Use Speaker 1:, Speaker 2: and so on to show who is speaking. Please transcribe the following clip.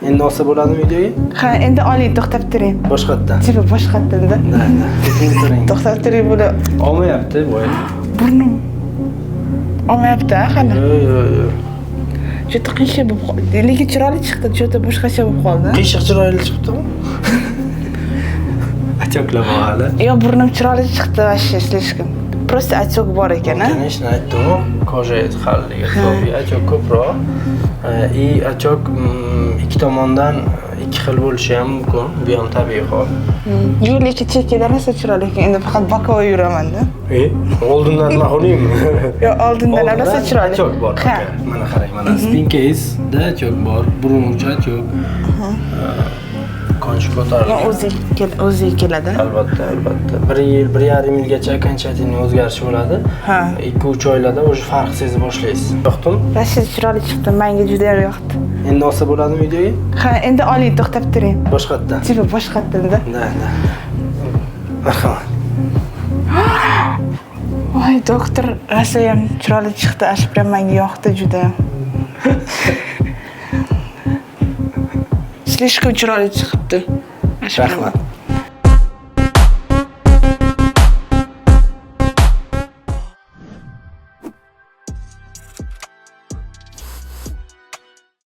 Speaker 1: Endi olsa bo'ladimi videoga?
Speaker 2: Ha, endi oling, to'xtab turing.
Speaker 1: Boshqatdan.
Speaker 2: Tipa boshqatdan-da.
Speaker 1: Da. Sekin turing.
Speaker 2: To'xtab turing buni.
Speaker 1: Olmayapti boy.
Speaker 2: Burnim olmayapti hali.
Speaker 1: Yo'q.
Speaker 2: Juda qiyshiq bo'lib qoldi. Lekin chiroyli chiqdi, juda boshqacha bo'lib qoldi.
Speaker 1: Qiyshiq chiroyli chiqibdimi? Achoklab hali.
Speaker 2: Yo, burnim chiroyli chiqdi вообще, слишком. Просто отек bor ekan-a.
Speaker 1: Конечно, aytdim. Koja xalliga to'g'ri, achok ko'proq. И achok ikki tomondan ikki xil bo'lishi ham mumkin. Bu ham tabiiy hol.
Speaker 2: Yo'q, lekin chekkadan esa chiroyli ekan. Endi faqat bokovoy yuraman-da.
Speaker 1: Oldindan mahulingmi?
Speaker 2: Yo, oldindan rosa chiroyli.
Speaker 1: Achok bor.
Speaker 2: Ha.
Speaker 1: Mana qarang, mana spinkasida achok bor, burun uchi achok. Qonchi ko'tarilgan.
Speaker 2: O'ziga keladi.
Speaker 1: Albatta. 1 yil, 1,5 yilgacha окончательный o'zgarish bo'ladi.
Speaker 2: Ha.
Speaker 1: 2-3 oylarda o'sha farq sezib boshlaysiz. Yoqdimi?
Speaker 2: Rosa chiroyli chiqdi, menga juda ham yoqdi.
Speaker 1: Endi olsa bo'ladimi videoga?
Speaker 2: Ha, endi oling, to'xtab turing.
Speaker 1: Boshqatdan.
Speaker 2: Tipa boshqatdan-da.
Speaker 1: Da. Marhamat.
Speaker 2: Voy, doktor, rosa ham chiroyli chiqdi, ash bilan menga yoqdi juda. Слишком chiroyli chiqibdi.
Speaker 1: Rahmat.